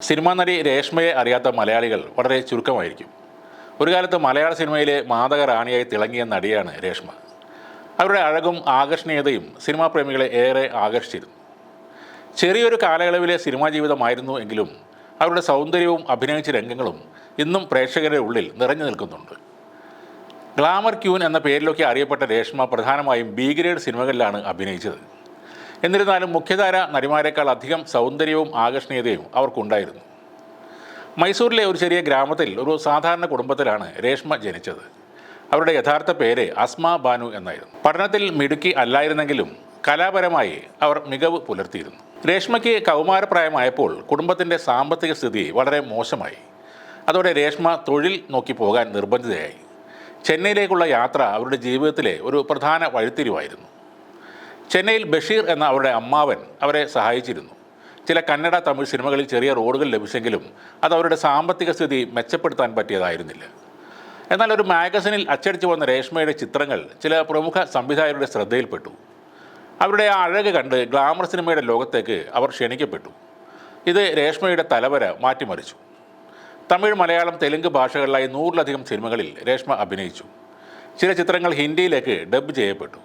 Cinema നടി രേഷ്മയെ അറിയാത്ത മലയാളികൾ വളരെ ചുരുക്കമായിരിക്കും. ഒരു കാലത്ത് മലയാള സിനിമയിലെ മാദക റാണിയായി തിളങ്ങിയ നടിയാണ് രേഷ്മ. അവരുടെ അഴകും ആകർഷണീയതയും സിനിമാ പ്രേമികളെ ഏറെ ആകർഷിച്ചിരുന്നു. ചെറിയൊരു കാലയളവിലെ സിനിമാ ജീവിതമായിരുന്നു എങ്കിലും അവരുടെ സൗന്ദര്യവും അഭിനയിച്ച രംഗങ്ങളും ഇന്നും പ്രേക്ഷകരുടെ ഉള്ളിൽ നിറഞ്ഞു നിൽക്കുന്നുണ്ട്. ഗ്ലാമർ ക്യൂൻ എന്ന പേരിലൊക്കെ അറിയപ്പെട്ട രേഷ്മ പ്രധാനമായും ബി ഗ്രേഡ് സിനിമകളിലാണ് അഭിനയിച്ചത്. എന്നിരുന്നാലും മുഖ്യധാര നടിമാരെക്കാൾ അധികം സൗന്ദര്യവും ആകർഷണീയതയും അവർക്കുണ്ടായിരുന്നു. മൈസൂരിലെ ഒരു ചെറിയ ഗ്രാമത്തിൽ ഒരു സാധാരണ കുടുംബത്തിലാണ് രേഷ്മ ജനിച്ചത്. അവരുടെ യഥാർത്ഥ പേര് അസ്മ ബാനു എന്നായിരുന്നു. പഠനത്തിൽ മിടുക്കി അല്ലായിരുന്നെങ്കിലും കലാപരമായി അവർ മികവ് പുലർത്തിയിരുന്നു. രേഷ്മയ്ക്ക് കൗമാരപ്രായമായപ്പോൾ കുടുംബത്തിൻ്റെ സാമ്പത്തിക സ്ഥിതി വളരെ മോശമായി. അതോടെ രേഷ്മ തൊഴിൽ നോക്കി പോകാൻ നിർബന്ധിതയായി. ചെന്നൈയിലേക്കുള്ള യാത്ര അവരുടെ ജീവിതത്തിലെ ഒരു പ്രധാന വഴിത്തിരിവായിരുന്നു. ചെന്നൈയിൽ ബഷീർ എന്ന അവരുടെ അമ്മാവൻ അവരെ സഹായിച്ചിരുന്നു. ചില കന്നഡ തമിഴ് സിനിമകളിൽ ചെറിയ റോളുകൾ ലഭിച്ചെങ്കിലും അത് അവരുടെ സാമ്പത്തിക സ്ഥിതി മെച്ചപ്പെടുത്താൻ പറ്റിയതായിരുന്നില്ല. എന്നാൽ ഒരു മാഗസിനിൽ അച്ചടിച്ചു വന്ന രേഷ്മയുടെ ചിത്രങ്ങൾ ചില പ്രമുഖ സംവിധായകരുടെ ശ്രദ്ധയിൽപ്പെട്ടു. അവരുടെ ആ അഴക് കണ്ട് ഗ്ലാമർ സിനിമയുടെ ലോകത്തേക്ക് അവർ ക്ഷണിക്കപ്പെട്ടു. ഇത് രേഷ്മയുടെ തലവര മാറ്റിമറിച്ചു. തമിഴ്, മലയാളം, തെലുങ്ക് ഭാഷകളിലായി 100-ലധികം സിനിമകളിൽ രേഷ്മ അഭിനയിച്ചു. ചില ചിത്രങ്ങൾ ഹിന്ദിയിലേക്ക് ഡബ് ചെയ്യപ്പെട്ടു.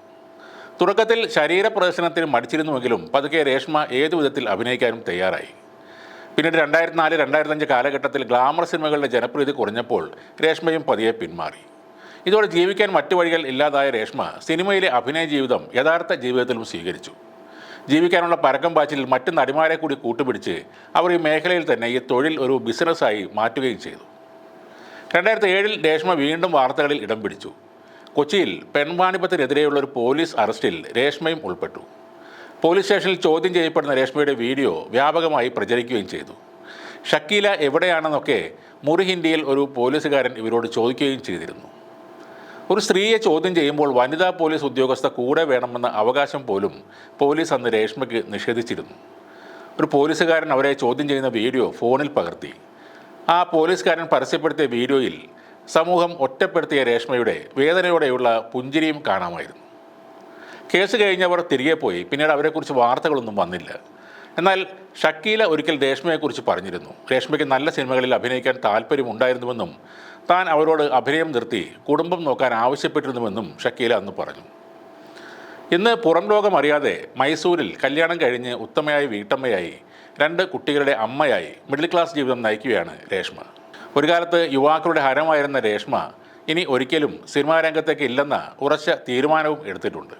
തുടക്കത്തിൽ ശരീരപ്രദർശനത്തിന് മടിച്ചിരുന്നുവെങ്കിലും പതുക്കെ രേഷ്മ ഏതു വിധത്തിൽ അഭിനയിക്കാനും തയ്യാറായി. പിന്നീട് 2004-2005 കാലഘട്ടത്തിൽ ഗ്ലാമർ സിനിമകളുടെ ജനപ്രീതി കുറഞ്ഞപ്പോൾ രേഷ്മയും പതിയെ പിന്മാറി. ഇതോടെ ജീവിക്കാൻ മറ്റു വഴികൾ ഇല്ലാതായ രേഷ്മ സിനിമയിലെ അഭിനയ ജീവിതം യഥാർത്ഥ ജീവിതത്തിലും സ്വീകരിച്ചു. ജീവിക്കാനുള്ള പരക്കം പാച്ചിൽ മറ്റ് നടിമാരെ കൂടി കൂട്ടുപിടിച്ച് അവർ ഈ മേഖലയിൽ തന്നെ ഈ തൊഴിൽ ഒരു ബിസിനസ്സായി മാറ്റുകയും ചെയ്തു. 2007 രേഷ്മ വീണ്ടും വാർത്തകളിൽ ഇടം പിടിച്ചു. കൊച്ചിയിൽ പെൺവാണിഭത്തിനെതിരെയുള്ള ഒരു പോലീസ് അറസ്റ്റിൽ രേഷ്മയും ഉൾപ്പെട്ടു. പോലീസ് സ്റ്റേഷനിൽ ചോദ്യം ചെയ്യപ്പെടുന്ന രേഷ്മയുടെ വീഡിയോ വ്യാപകമായി പ്രചരിക്കുകയും ചെയ്തു. ഷക്കീല എവിടെയാണെന്നൊക്കെ മുറി ഹിന്ദിയിൽ ഒരു പോലീസുകാരൻ ഇവരോട് ചോദിക്കുകയും ചെയ്തിരുന്നു. ഒരു സ്ത്രീയെ ചോദ്യം ചെയ്യുമ്പോൾ വനിതാ പോലീസ് ഉദ്യോഗസ്ഥ കൂടെ വേണമെന്ന അവകാശം പോലും പോലീസ് അന്ന് രേഷ്മയ്ക്ക് നിഷേധിച്ചിരുന്നു. ഒരു പോലീസുകാരൻ അവരെ ചോദ്യം ചെയ്യുന്ന വീഡിയോ ഫോണിൽ പകർത്തി. ആ പോലീസുകാരൻ പരസ്യപ്പെടുത്തിയ വീഡിയോയിൽ സമൂഹം ഒറ്റപ്പെടുത്തിയ രേഷ്മയുടെ വേദനയോടെയുള്ള പുഞ്ചിരിയും കാണാമായിരുന്നു. കേസ് കഴിഞ്ഞവർ തിരികെ പോയി. പിന്നീട് അവരെക്കുറിച്ച് വാർത്തകളൊന്നും വന്നില്ല. എന്നാൽ ഷക്കീല ഒരിക്കൽ രേഷ്മയെക്കുറിച്ച് പറഞ്ഞിരുന്നു. രേഷ്മയ്ക്ക് നല്ല സിനിമകളിൽ അഭിനയിക്കാൻ താല്പര്യമുണ്ടായിരുന്നുവെന്നും താൻ അവരോട് അഭിനയം നിർത്തി കുടുംബം നോക്കാൻ ആവശ്യപ്പെട്ടിരുന്നുവെന്നും ഷക്കീല അന്ന് പറഞ്ഞു. ഇന്ന് പുറം ലോകം അറിയാതെ മൈസൂരിൽ കല്യാണം കഴിഞ്ഞ് ഉത്തമയായ വീട്ടമ്മയായി 2 കുട്ടികളുടെ അമ്മയായി മിഡിൽ ക്ലാസ് ജീവിതം നയിക്കുകയാണ് രേഷ്മ. ഒരു കാലത്ത് യുവാക്കളുടെ ഹരമായിരുന്ന രേഷ്മ ഇനി ഒരിക്കലും സിനിമാ രംഗത്തേക്ക് ഇല്ലെന്ന ഉറച്ച തീരുമാനവും എടുത്തിട്ടുണ്ട്.